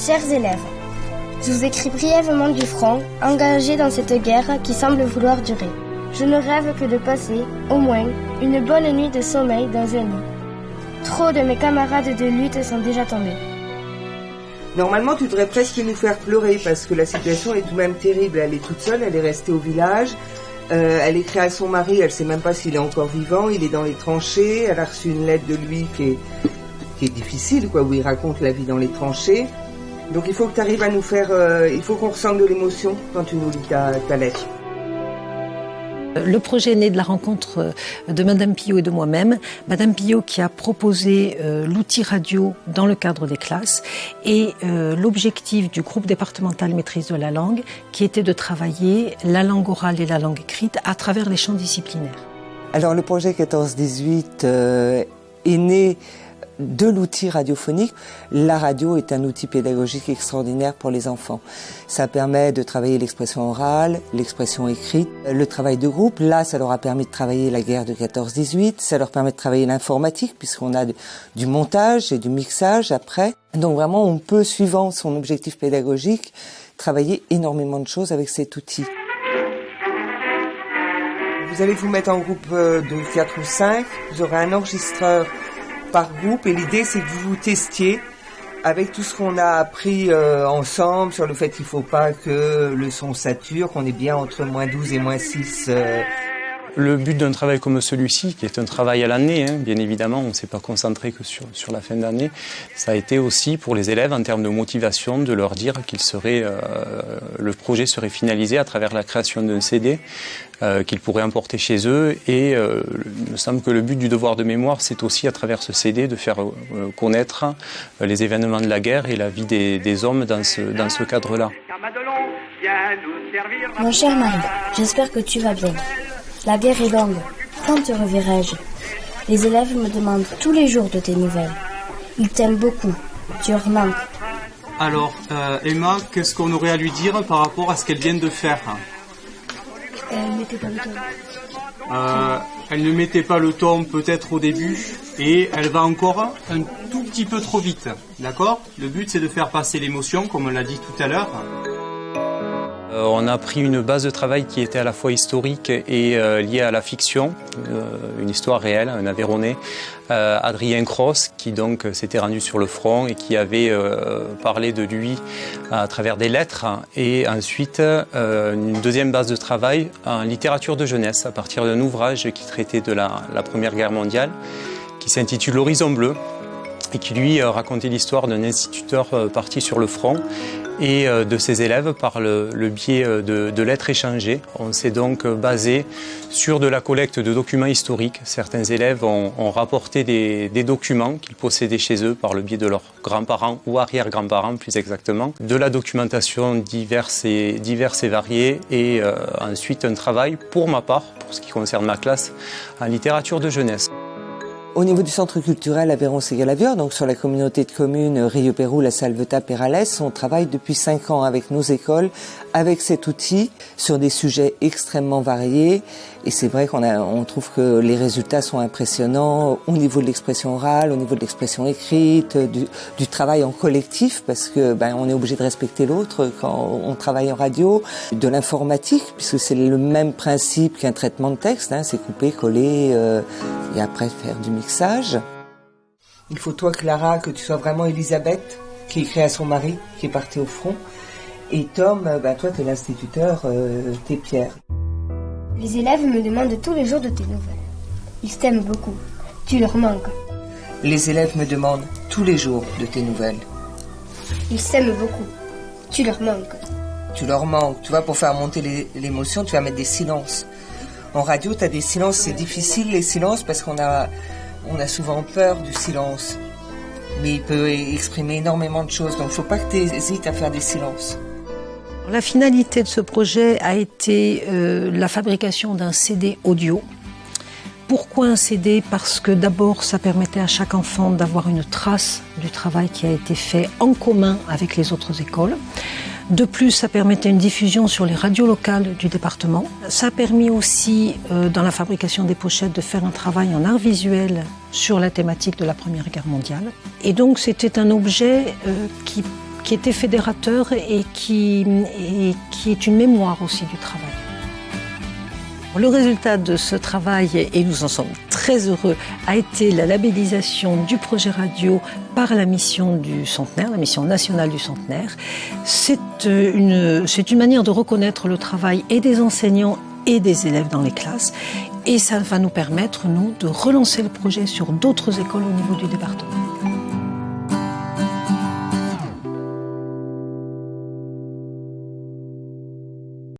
Chers élèves, je vous écris brièvement du front, engagé dans cette guerre qui semble vouloir durer. Je ne rêve que de passer, au moins, une bonne nuit de sommeil dans un lit. Trop de mes camarades de lutte sont déjà tombés. Normalement, tu devrais presque nous faire pleurer parce que la situation est tout de même terrible. Elle est toute seule, elle est restée au village. Elle écrit à son mari, elle sait même pas s'il est encore vivant. Il est dans les tranchées. Elle a reçu une lettre de lui qui est difficile, quoi, où il raconte la vie dans les tranchées. Donc il faut que tu arrives à nous faire... il faut qu'on ressente de l'émotion quand tu nous lis ta lettre. Le projet est né de la rencontre de Madame Pillot et de moi-même. Madame Pillot qui a proposé l'outil radio dans le cadre des classes et l'objectif du groupe départemental maîtrise de la langue qui était de travailler la langue orale et la langue écrite à travers les champs disciplinaires. Alors le projet 14-18 est né de l'outil radiophonique. La radio est un outil pédagogique extraordinaire pour les enfants. Ça permet de travailler l'expression orale, l'expression écrite, le travail de groupe. Là, ça leur a permis de travailler la guerre de 14-18. Ça leur permet de travailler l'informatique puisqu'on a du montage et du mixage après. Donc vraiment, on peut, suivant son objectif pédagogique, travailler énormément de choses avec cet outil. Vous allez vous mettre en groupe de 4 ou 5. Vous aurez un enregistreur par groupe et l'idée c'est que vous vous testiez avec tout ce qu'on a appris ensemble sur le fait qu'il ne faut pas que le son sature, qu'on est bien entre -12 et -6. Le but d'un travail comme celui-ci, qui est un travail à l'année, bien évidemment, on ne s'est pas concentré que sur la fin d'année, ça a été aussi pour les élèves en termes de motivation de leur dire le projet serait finalisé à travers la création d'un CD qu'ils pourraient emporter chez eux et il me semble que le but du devoir de mémoire c'est aussi à travers ce CD de faire connaître les événements de la guerre et la vie des hommes dans ce cadre-là. Mon cher mari, j'espère que tu vas bien. La guerre est longue. Quand te reverrai-je? Les élèves me demandent tous les jours de tes nouvelles. Ils t'aiment beaucoup. Tu leur manques. Alors, Emma, qu'est-ce qu'on aurait à lui dire par rapport à ce qu'elle vient de faire? Elle mettait pas le ton. Elle ne mettait pas le ton peut-être au début et elle va encore un tout petit peu trop vite. D'accord? Le but c'est de faire passer l'émotion, comme on l'a dit tout à l'heure. On a pris une base de travail qui était à la fois historique et liée à la fiction, une histoire réelle, un Aveyronais, Adrien Cross, qui donc s'était rendu sur le front et qui avait parlé de lui à travers des lettres. Et ensuite, une deuxième base de travail en littérature de jeunesse, à partir d'un ouvrage qui traitait de la Première Guerre mondiale, qui s'intitule L'Horizon bleu, et qui lui racontait l'histoire d'un instituteur parti sur le front et de ses élèves par le biais de lettres échangées. On s'est donc basé sur de la collecte de documents historiques. Certains élèves ont rapporté des documents qu'ils possédaient chez eux par le biais de leurs grands-parents ou arrière-grands-parents plus exactement. De la documentation diverse et variée et ensuite un travail pour ma part, pour ce qui concerne ma classe, en littérature de jeunesse. Au niveau du centre culturel Aveyron-Ségal-Avior, donc sur la communauté de communes Rieux-Pérou, La Salvetat-Péralès, on travaille depuis 5 ans avec nos écoles, avec cet outil, sur des sujets extrêmement variés. Et c'est vrai qu'on trouve que les résultats sont impressionnants au niveau de l'expression orale, au niveau de l'expression écrite, du travail en collectif, parce que on est obligé de respecter l'autre quand on travaille en radio, de l'informatique, puisque c'est le même principe qu'un traitement de texte, c'est couper, coller, et après faire du mixage. Il faut toi, Clara, que tu sois vraiment Elisabeth, qui écrit à son mari, qui est parti au front. Et Tom, toi, t'es l'instituteur, t'es Pierre. Les élèves me demandent tous les jours de tes nouvelles. Ils t'aiment beaucoup. Tu leur manques. Les élèves me demandent tous les jours de tes nouvelles. Ils s'aiment beaucoup. Tu leur manques. Tu leur manques. Tu vois, pour faire monter l'émotion, tu vas mettre des silences. En radio, tu as des silences. C'est difficile, les silences, parce qu'on a souvent peur du silence. Mais il peut exprimer énormément de choses. Donc, il ne faut pas que tu hésites à faire des silences. La finalité de ce projet a été la fabrication d'un CD audio. Pourquoi un CD? Parce que d'abord, ça permettait à chaque enfant d'avoir une trace du travail qui a été fait en commun avec les autres écoles. De plus, ça permettait une diffusion sur les radios locales du département. Ça a permis aussi, dans la fabrication des pochettes, de faire un travail en art visuel sur la thématique de la Première Guerre mondiale. Et donc, c'était un objet qui qui était fédérateur et qui est une mémoire aussi du travail. Le résultat de ce travail, et nous en sommes très heureux, a été la labellisation du projet radio par la mission du centenaire, la mission nationale du centenaire. C'est une manière de reconnaître le travail et des enseignants et des élèves dans les classes. Et ça va nous permettre, nous, de relancer le projet sur d'autres écoles au niveau du département.